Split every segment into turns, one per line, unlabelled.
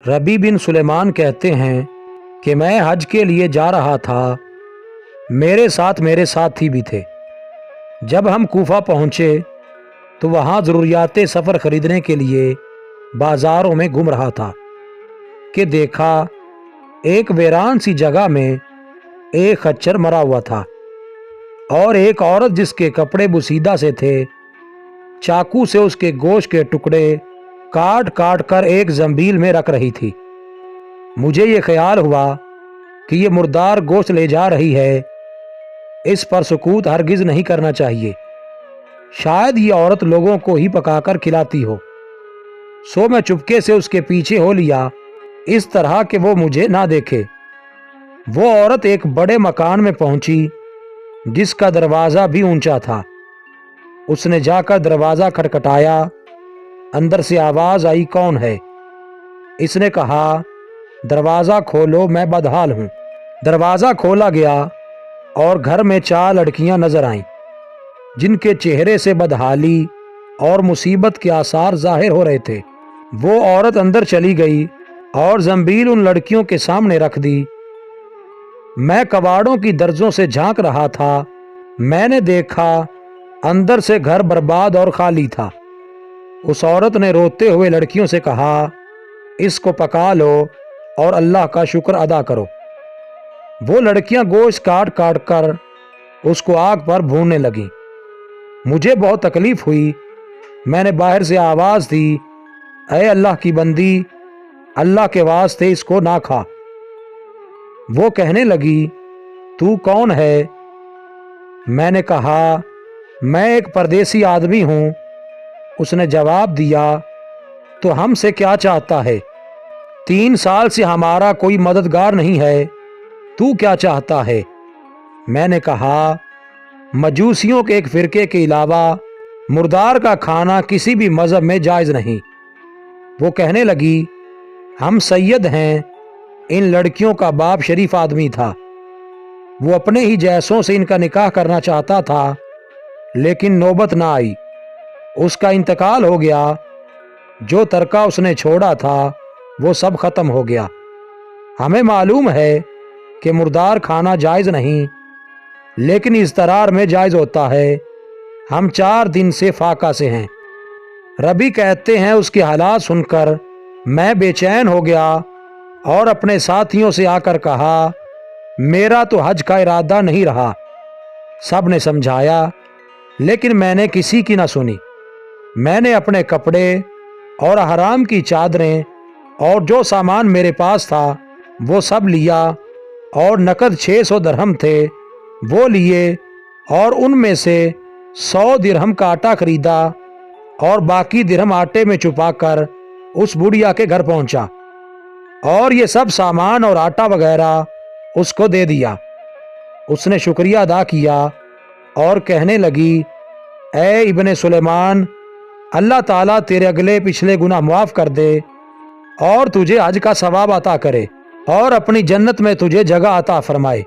रबी बिन सुलेमान कहते हैं कि मैं हज के लिए जा रहा था। मेरे साथ मेरे साथी भी थे। जब हम कूफा पहुँचे तो वहाँ ज़रूरियात सफ़र ख़रीदने के लिए बाज़ारों में घूम रहा था कि देखा एक वीरान सी जगह में एक खच्चर मरा हुआ था और एक औरत जिसके कपड़े बुसीदा से थे चाकू से उसके गोश्त के टुकड़े काट काट कर एक जंबील में रख रही थी। मुझे ये ख्याल हुआ कि ये मुर्दार गोश्त ले जा रही है, इस पर सुकूत हरगिज नहीं करना चाहिए। शायद ये औरत लोगों को ही पकाकर खिलाती हो। सो मैं चुपके से उसके पीछे हो लिया, इस तरह कि वो मुझे ना देखे। वो औरत एक बड़े मकान में पहुंची जिसका दरवाज़ा भी ऊंचा था। उसने जाकर दरवाज़ा खटखटाया। अंदर से आवाज़ आई, कौन है? इसने कहा, दरवाज़ा खोलो, मैं बदहाल हूँ। दरवाज़ा खोला गया और घर में 4 लड़कियां नजर आईं जिनके चेहरे से बदहाली और मुसीबत के आसार जाहिर हो रहे थे। वो औरत अंदर चली गई और जंबील उन लड़कियों के सामने रख दी। मैं कबाड़ों की दर्जों से झांक रहा था। मैंने देखा अंदर से घर बर्बाद और खाली था। उस औरत ने रोते हुए लड़कियों से कहा, इसको पका लो और अल्लाह का शुक्र अदा करो। वो लड़कियां गोश्त काट काट कर उसको आग पर भूनने लगीं। मुझे बहुत तकलीफ हुई। मैंने बाहर से आवाज़ दी, ऐ अल्लाह की बंदी, अल्लाह के वास्ते इसको ना खा। वो कहने लगी, तू कौन है? मैंने कहा, मैं एक परदेसी आदमी हूँ। उसने जवाब दिया, तो हमसे क्या चाहता है? 3 साल से हमारा कोई मददगार नहीं है, तू क्या चाहता है? मैंने कहा, मजूसियों के एक फ़िरके के अलावा मुर्दार का खाना किसी भी मज़हब में जायज़ नहीं। वो कहने लगी, हम सैयद हैं। इन लड़कियों का बाप शरीफ आदमी था। वो अपने ही जैसों से इनका निकाह करना चाहता था, लेकिन नौबत ना आई। उसका इंतकाल हो गया। जो तरका उसने छोड़ा था वो सब ख़त्म हो गया। हमें मालूम है कि मुर्दार खाना जायज़ नहीं, लेकिन इज़्तरार में जायज़ होता है। हम 4 दिन से फाका से हैं। रबी कहते हैं, उसके हालात सुनकर मैं बेचैन हो गया और अपने साथियों से आकर कहा, मेरा तो हज का इरादा नहीं रहा। सब ने समझाया, लेकिन मैंने किसी की ना सुनी। मैंने अपने कपड़े और हराम की चादरें और जो सामान मेरे पास था वो सब लिया और नकद 600 दिरहम थे वो लिए और उनमें से 100 दिरहम का आटा खरीदा और बाकी दिरहम आटे में छुपाकर उस बुढ़िया के घर पहुंचा और ये सब सामान और आटा वगैरह उसको दे दिया। उसने शुक्रिया अदा किया और कहने लगी, ऐ इब्ने सुलेमान, अल्लाह ताला तेरे अगले पिछले गुनाह माफ़ कर दे और तुझे हज का सवाब अता करे और अपनी जन्नत में तुझे जगह अता फरमाए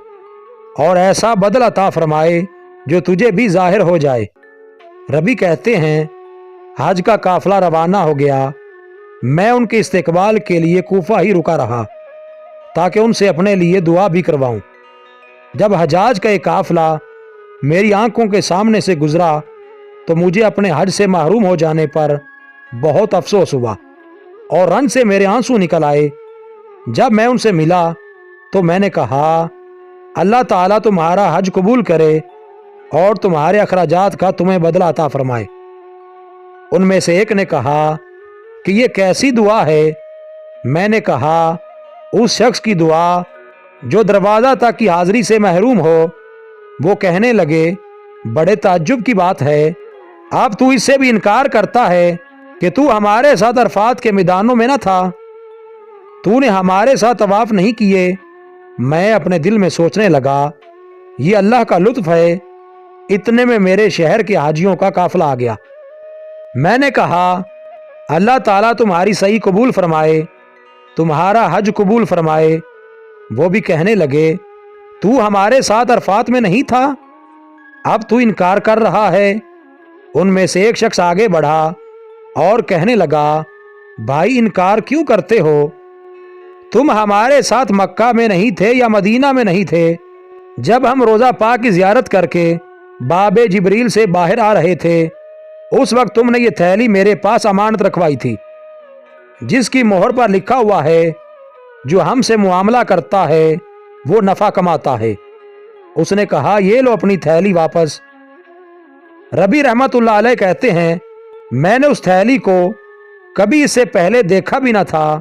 और ऐसा बदल अता फरमाए जो तुझे भी जाहिर हो जाए। रबी कहते हैं, हज का काफिला रवाना हो गया। मैं उनके इस्तकबाल के लिए कूफा ही रुका रहा ताकि उनसे अपने लिए दुआ भी करवाऊं। जब हजाज का एक काफिला मेरी आंखों के सामने से गुजरा तो मुझे अपने हज से महरूम हो जाने पर बहुत अफसोस हुआ और रंग से मेरे आंसू निकल आए। जब मैं उनसे मिला तो मैंने कहा, अल्लाह ताला तुम्हारा हज कबूल करे और तुम्हारे अखराजात का तुम्हें बदला अता फरमाए। उनमें से एक ने कहा कि ये कैसी दुआ है? मैंने कहा, उस शख्स की दुआ जो दरवाज़ा तक की हाजिरी से महरूम हो। वो कहने लगे, बड़े ताज्जुब की बात है, अब तू इससे भी इनकार करता है कि तू हमारे साथ अरफात के मैदानों में न था, तूने हमारे साथ तवाफ नहीं किए। मैं अपने दिल में सोचने लगा, ये अल्लाह का लुत्फ है। इतने में मेरे शहर के हाजियों का काफिला आ गया। मैंने कहा, अल्लाह ताला तुम्हारी सही कबूल फरमाए, तुम्हारा हज कबूल फरमाए। वो भी कहने लगे, तू हमारे साथ अरफात में नहीं था, अब तू इनकार कर रहा है। उनमें से एक शख्स आगे बढ़ा और कहने लगा, भाई इनकार क्यों करते हो? तुम हमारे साथ मक्का में नहीं थे या मदीना में नहीं थे जब हम रोज़ा पाक की ज़ियारत करके बाबे जिब्रील से बाहर आ रहे थे। उस वक्त तुमने ये थैली मेरे पास अमानत रखवाई थी, जिसकी मोहर पर लिखा हुआ है जो हमसे मुआमला करता है वो नफ़ा कमाता है। उसने कहा, ये लो अपनी थैली वापस। रबी रहमतुल्लाह अलैह कहते हैं, मैंने उस थैली को कभी इससे पहले देखा भी ना था।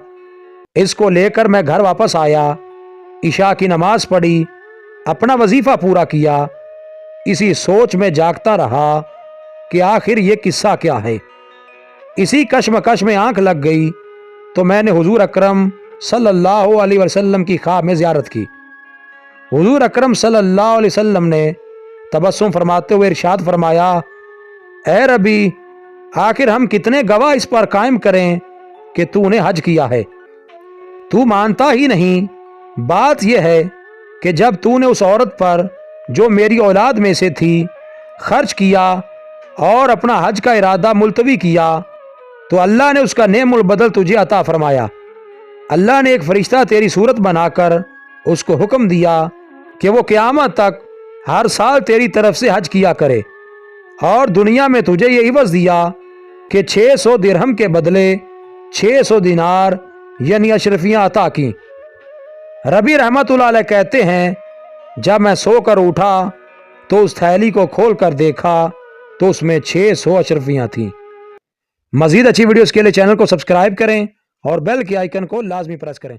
इसको लेकर मैं घर वापस आया, इशा की नमाज पढ़ी, अपना वजीफा पूरा किया। इसी सोच में जागता रहा कि आखिर ये किस्सा क्या है। इसी कश्मकश में आंख लग गई तो मैंने हुजूर अकरम सल्लल्लाहु अलैहि वसल्लम की ख्वाब में ज़ियारत की। हुजूर अकरम सल्लल्लाहु अलैहि वसल्लम ने तबस्सुम फरमाते हुए इरशाद फरमाया, ए रबी, आखिर हम कितने गवाह इस पर कायम करें कि तूने हज किया है। तू मानता ही नहीं। बात यह है कि जब तूने उस औरत पर जो मेरी औलाद में से थी खर्च किया और अपना हज का इरादा मुलतवी किया तो अल्लाह ने उसका नेमुल बदल तुझे अता फरमाया। अल्लाह ने एक फरिश्ता तेरी सूरत बनाकर उसको हुक्म दिया कि वो क़यामत तक हर साल तेरी तरफ से हज किया करे, और दुनिया में तुझे ये इवज़ दिया कि 600 दिरहम के बदले 600 दिनार यानी अशरफियाँ अता की। रबी रहमतुल्लाह अलैह कहते हैं, जब मैं सोकर उठा तो उस थैली को खोल कर देखा तो उसमें 600 अशरफियाँ थीं। मज़ीद अच्छी वीडियोज़ के लिए चैनल को सब्सक्राइब करें और बेल के आइकन को लाजमी प्रेस करें।